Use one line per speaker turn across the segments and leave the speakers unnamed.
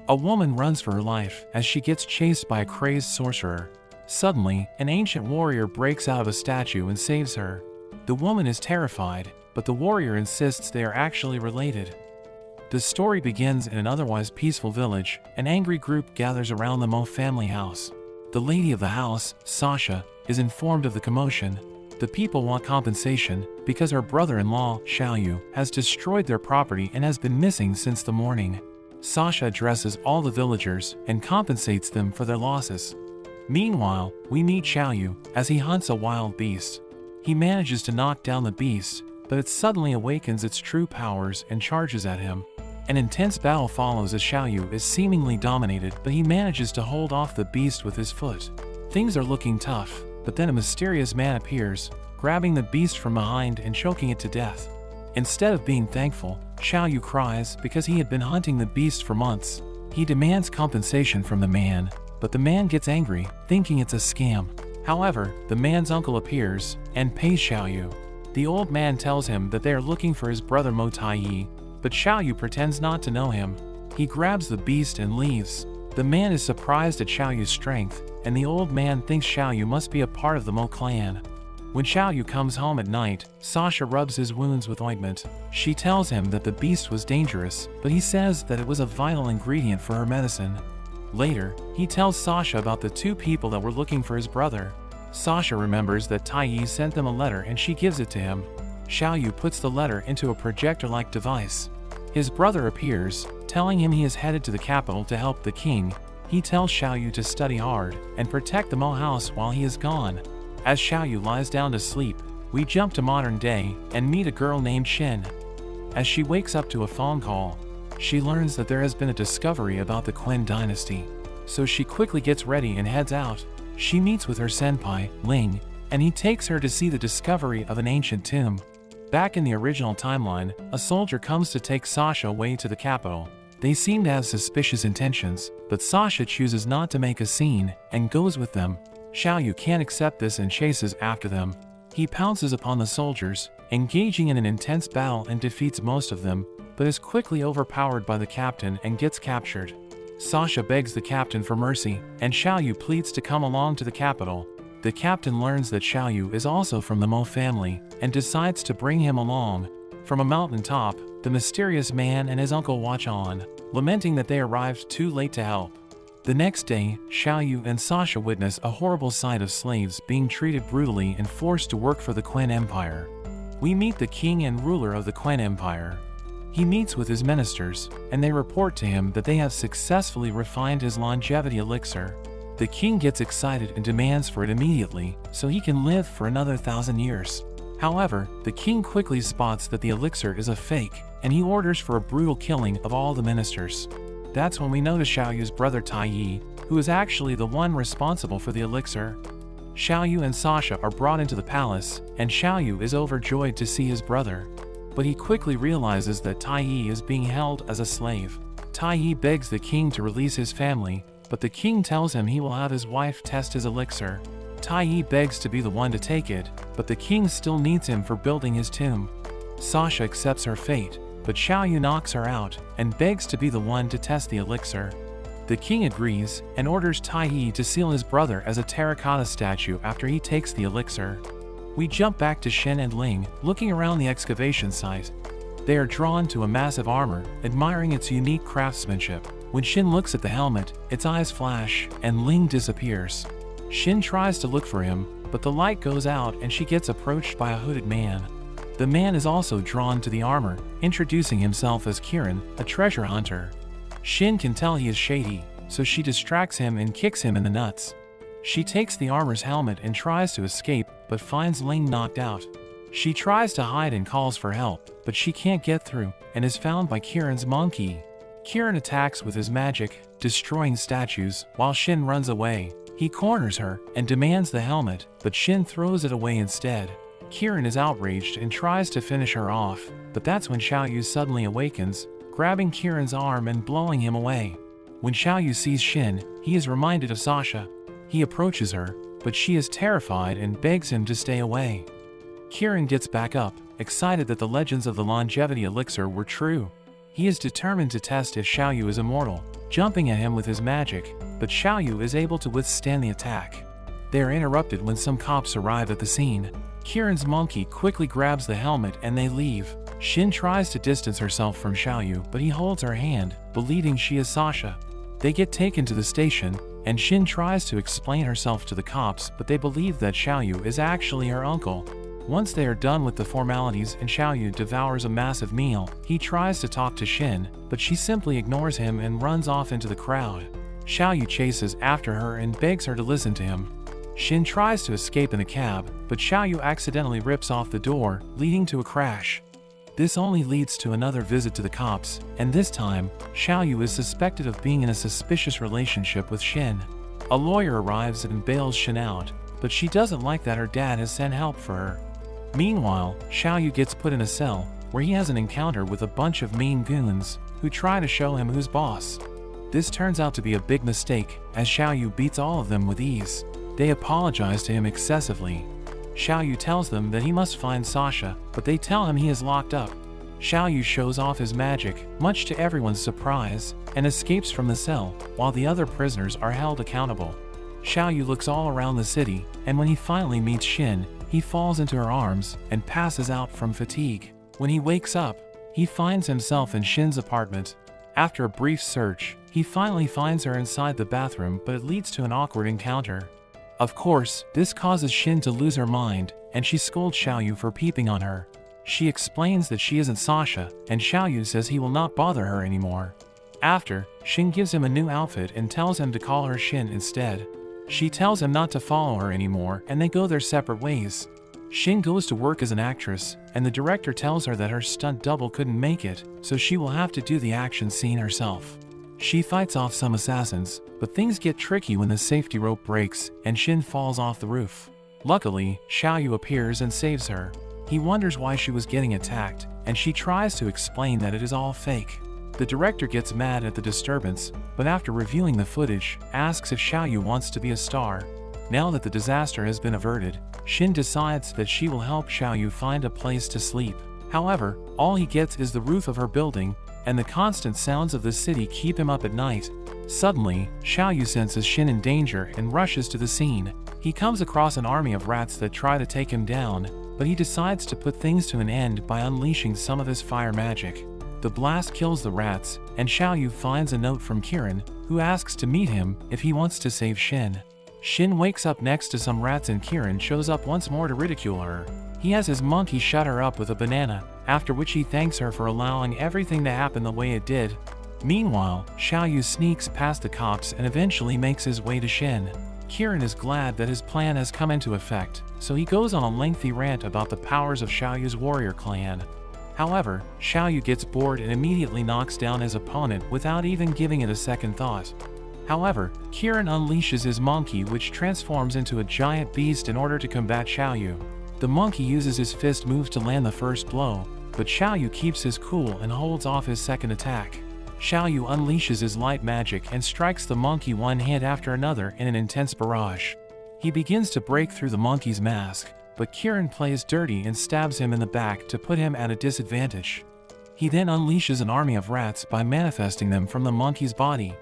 A woman runs for her life as she gets chased by a crazed sorcerer. Suddenly, an ancient warrior breaks out of a statue and saves her. The woman is terrified, but the warrior insists they are actually related. The story begins in an otherwise peaceful village. An angry group gathers around the Mo family house. The lady of the house, Sasha, is informed of the commotion. The people want compensation because her brother-in-law, Xiaoyu, has destroyed their property and has been missing since the morning. Sasha addresses all the villagers and compensates them for their losses. Meanwhile, we meet Xiaoyu as he hunts a wild beast. He manages to knock down the beast, but it suddenly awakens its true powers and charges at him. An intense battle follows as Xiaoyu is seemingly dominated, but he manages to hold off the beast with his foot. Things are looking tough, but then a mysterious man appears, grabbing the beast from behind and choking it to death. Instead of being thankful, Xiaoyu cries because he had been hunting the beast for months. He demands compensation from the man, but the man gets angry, thinking it's a scam. However, the man's uncle appears and pays Xiaoyu. The old man tells him that they are looking for his brother Mo Taiyi, but Xiaoyu pretends not to know him. He grabs the beast and leaves. The man is surprised at Xiaoyu's strength, and the old man thinks Xiaoyu must be a part of the Mo clan. When Xiaoyu comes home at night, Sasha rubs his wounds with ointment. She tells him that the beast was dangerous, but he says that it was a vital ingredient for her medicine. Later, he tells Sasha about the two people that were looking for his brother. Sasha remembers that Taiyi sent them a letter and she gives it to him. Xiaoyu puts the letter into a projector-like device. His brother appears, telling him he is headed to the capital to help the king. He tells Xiaoyu to study hard and protect the Mo house while he is gone. As Xiaoyu lies down to sleep, we jump to modern day and meet a girl named Xin. As she wakes up to a phone call, she learns that there has been a discovery about the Quen dynasty. So she quickly gets ready and heads out. She meets with her senpai, Ling, and he takes her to see the discovery of an ancient tomb. Back in the original timeline, a soldier comes to take Sasha away to the capital. They seem to have suspicious intentions, but Sasha chooses not to make a scene and goes with them. Xiaoyu can't accept this and chases after them. He pounces upon the soldiers, engaging in an intense battle and defeats most of them, but is quickly overpowered by the captain and gets captured. Sasha begs the captain for mercy, and Xiaoyu pleads to come along to the capital. The captain learns that Xiaoyu is also from the Mo family, and decides to bring him along. From a mountain top, the mysterious man and his uncle watch on, lamenting that they arrived too late to help. The next day, Xiaoyu and Sasha witness a horrible sight of slaves being treated brutally and forced to work for the Quen Empire. We meet the king and ruler of the Quen Empire. He meets with his ministers, and they report to him that they have successfully refined his longevity elixir. The king gets excited and demands for it immediately, so he can live for another 1,000 years. However, the king quickly spots that the elixir is a fake, and he orders for a brutal killing of all the ministers. That's when we notice Xiaoyu's brother Taiyi, who is actually the one responsible for the elixir. Xiaoyu and Sasha are brought into the palace, and Xiaoyu is overjoyed to see his brother. But he quickly realizes that Taiyi is being held as a slave. Taiyi begs the king to release his family, but the king tells him he will have his wife test his elixir. Taiyi begs to be the one to take it, but the king still needs him for building his tomb. Sasha accepts her fate, but Xiaoyu knocks her out and begs to be the one to test the elixir. The king agrees and orders Taiyi to seal his brother as a terracotta statue after he takes the elixir. We jump back to Shen and Ling, looking around the excavation site. They are drawn to a massive armor, admiring its unique craftsmanship. When Shen looks at the helmet, its eyes flash, and Ling disappears. Shen tries to look for him, but the light goes out and she gets approached by a hooded man. The man is also drawn to the armor, introducing himself as Kiran, a treasure hunter. Shen can tell he is shady, so she distracts him and kicks him in the nuts. She takes the armor's helmet and tries to escape, but finds Ling knocked out. She tries to hide and calls for help, but she can't get through, and is found by Kiran's monkey. Kiran attacks with his magic, destroying statues, while Shen runs away. He corners her and demands the helmet, but Shen throws it away instead. Kiran is outraged and tries to finish her off, but that's when Xiaoyu suddenly awakens, grabbing Kiran's arm and blowing him away. When Xiaoyu sees Shen, he is reminded of Sasha. He approaches her, but she is terrified and begs him to stay away. Kiran gets back up, excited that the legends of the longevity elixir were true. He is determined to test if Xiaoyu is immortal. jumping at him with his magic, but Xiaoyu is able to withstand the attack. They are interrupted when some cops arrive at the scene. Kieran's monkey quickly grabs the helmet and they leave. Shin tries to distance herself from Xiaoyu, but he holds her hand, believing she is Sasha. They get taken to the station, and Shin tries to explain herself to the cops, but they believe that Xiaoyu is actually her uncle. Once they are done with the formalities and Xiaoyu devours a massive meal, he tries to talk to Shin, but she simply ignores him and runs off into the crowd. Xiaoyu chases after her and begs her to listen to him. Shin tries to escape in a cab, but Xiaoyu accidentally rips off the door, leading to a crash. This only leads to another visit to the cops, and this time, Xiaoyu is suspected of being in a suspicious relationship with Shin. A lawyer arrives and bails Shin out, but she doesn't like that her dad has sent help for her. Meanwhile, Xiaoyu gets put in a cell, where he has an encounter with a bunch of mean goons, who try to show him who's boss. This turns out to be a big mistake, as Xiaoyu beats all of them with ease. They apologize to him excessively. Xiaoyu tells them that he must find Sasha, but they tell him he is locked up. Xiaoyu shows off his magic, much to everyone's surprise, and escapes from the cell, while the other prisoners are held accountable. Xiaoyu looks all around the city, and when he finally meets Shin, he falls into her arms and passes out from fatigue. When he wakes up, he finds himself in Shin's apartment. After a brief search, he finally finds her inside the bathroom, but it leads to an awkward encounter. Of course, this causes Shin to lose her mind, and she scolds Xiaoyu for peeping on her. She explains that she isn't Sasha, and Xiaoyu says he will not bother her anymore. After, Shin gives him a new outfit and tells him to call her Shin instead. She tells him not to follow her anymore, and they go their separate ways. Shin goes to work as an actress, and the director tells her that her stunt double couldn't make it, so she will have to do the action scene herself. She fights off some assassins, but things get tricky when the safety rope breaks and Shin falls off the roof. Luckily, Xiaoyu appears and saves her. He wonders why she was getting attacked, and she tries to explain that it is all fake. The director gets mad at the disturbance, but after reviewing the footage, asks if Xiaoyu wants to be a star. Now that the disaster has been averted, Shin decides that she will help Xiaoyu find a place to sleep. However, all he gets is the roof of her building, and the constant sounds of the city keep him up at night. Suddenly, Xiaoyu senses Shin in danger and rushes to the scene. He comes across an army of rats that try to take him down, but he decides to put things to an end by unleashing some of his fire magic. The blast kills the rats, and Xiaoyu finds a note from Kieran, who asks to meet him if he wants to save Shin. Shin wakes up next to some rats and Kieran shows up once more to ridicule her. He has his monkey shut her up with a banana, after which he thanks her for allowing everything to happen the way it did. Meanwhile, Xiaoyu sneaks past the cops and eventually makes his way to Shin. Kieran is glad that his plan has come into effect, so he goes on a lengthy rant about the powers of Xiaoyu's warrior clan. However, Xiaoyu gets bored and immediately knocks down his opponent without even giving it a second thought. However, Kieran unleashes his monkey, which transforms into a giant beast in order to combat Xiaoyu. The monkey uses his fist moves to land the first blow, but Xiaoyu keeps his cool and holds off his second attack. Xiaoyu unleashes his light magic and strikes the monkey one hit after another in an intense barrage. He begins to break through the monkey's mask, but Kieran plays dirty and stabs him in the back to put him at a disadvantage. He then unleashes an army of rats by manifesting them from the monkey's body.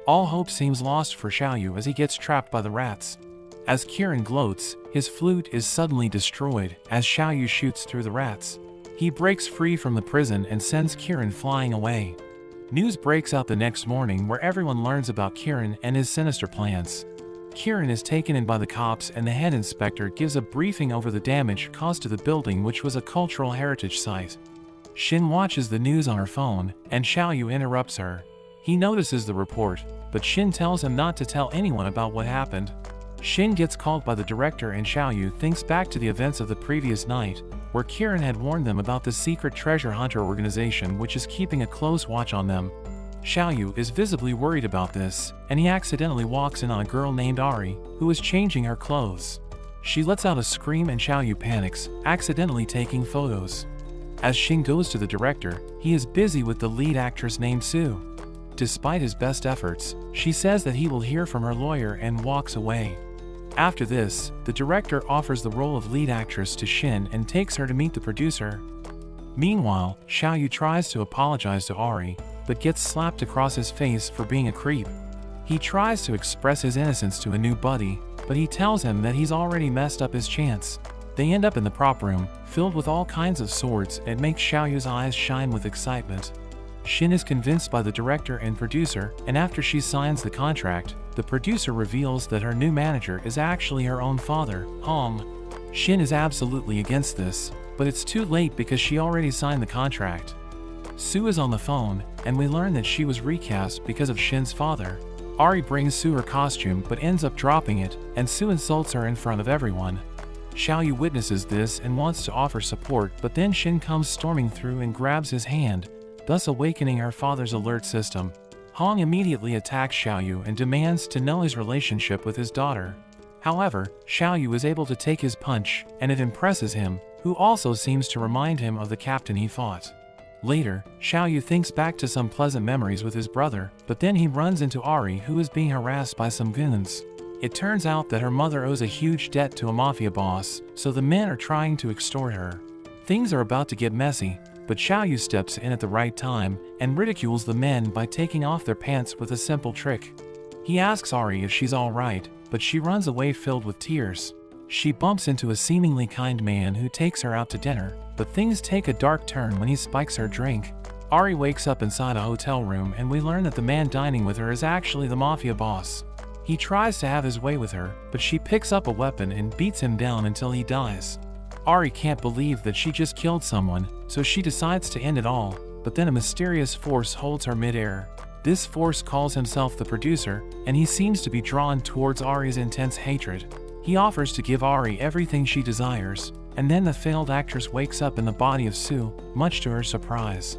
All hope seems lost for Xiaoyu as he gets trapped by the rats. As Kieran gloats, his flute is suddenly destroyed as Xiaoyu shoots through the rats. He breaks free from the prison and sends Kieran flying away. News breaks out the next morning where everyone learns about Kieran and his sinister plans. Kieran is taken in by the cops and the head inspector gives a briefing over the damage caused to the building, which was a cultural heritage site. Shin watches the news on her phone, and Xiaoyu interrupts her. He notices the report, but Shin tells him not to tell anyone about what happened. Shin gets called by the director and Xiaoyu thinks back to the events of the previous night, where Kieran had warned them about the secret treasure hunter organization which is keeping a close watch on them. Xiaoyu is visibly worried about this, and he accidentally walks in on a girl named Ari, who is changing her clothes. She lets out a scream and Xiaoyu panics, accidentally taking photos. As Shin goes to the director, he is busy with the lead actress named Sue. Despite his best efforts, she says that he will hear from her lawyer and walks away. After this, the director offers the role of lead actress to Shin and takes her to meet the producer. Meanwhile, Xiaoyu tries to apologize to Ari, but gets slapped across his face for being a creep. He tries to express his innocence to a new buddy, but he tells him that he's already messed up his chance. They end up in the prop room, filled with all kinds of swords, and makes Xiaoyu's eyes shine with excitement. Shin is convinced by the director and producer, and after she signs the contract, the producer reveals that her new manager is actually her own father, Hong. Shin is absolutely against this, but it's too late because she already signed the contract. Sue is on the phone, and we learn that she was recast because of Shin's father. Ari brings Sue her costume but ends up dropping it, and Sue insults her in front of everyone. Xiaoyu witnesses this and wants to offer support, but then Shin comes storming through and grabs his hand, thus awakening her father's alert system. Hong immediately attacks Xiaoyu and demands to know his relationship with his daughter. However, Xiaoyu is able to take his punch, and it impresses him, who also seems to remind him of the captain he fought. Later, Xiaoyu thinks back to some pleasant memories with his brother, but then he runs into Ari, who is being harassed by some goons. It turns out that her mother owes a huge debt to a mafia boss, so the men are trying to extort her. Things are about to get messy, but Xiaoyu steps in at the right time and ridicules the men by taking off their pants with a simple trick. He asks Ari if she's alright, but she runs away filled with tears. She bumps into a seemingly kind man who takes her out to dinner, but things take a dark turn when he spikes her drink. Ari wakes up inside a hotel room and we learn that the man dining with her is actually the mafia boss. He tries to have his way with her, but she picks up a weapon and beats him down until he dies. Ari can't believe that she just killed someone, so she decides to end it all, but then a mysterious force holds her midair. This force calls himself the producer, and he seems to be drawn towards Ari's intense hatred. He offers to give Ari everything she desires, and then the failed actress wakes up in the body of Sue, much to her surprise.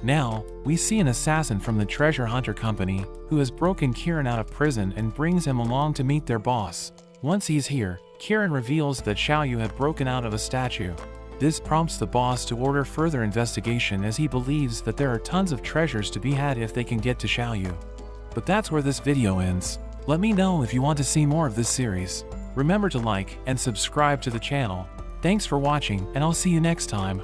Now, we see an assassin from the treasure hunter company, who has broken Kieran out of prison and brings him along to meet their boss. Once he's here, Kieran reveals that Xiaoyu had broken out of a statue. This prompts the boss to order further investigation as he believes that there are tons of treasures to be had if they can get to Xiaoyu. But that's where this video ends. Let me know if you want to see more of this series. Remember to like and subscribe to the channel. Thanks for watching, and I'll see you next time.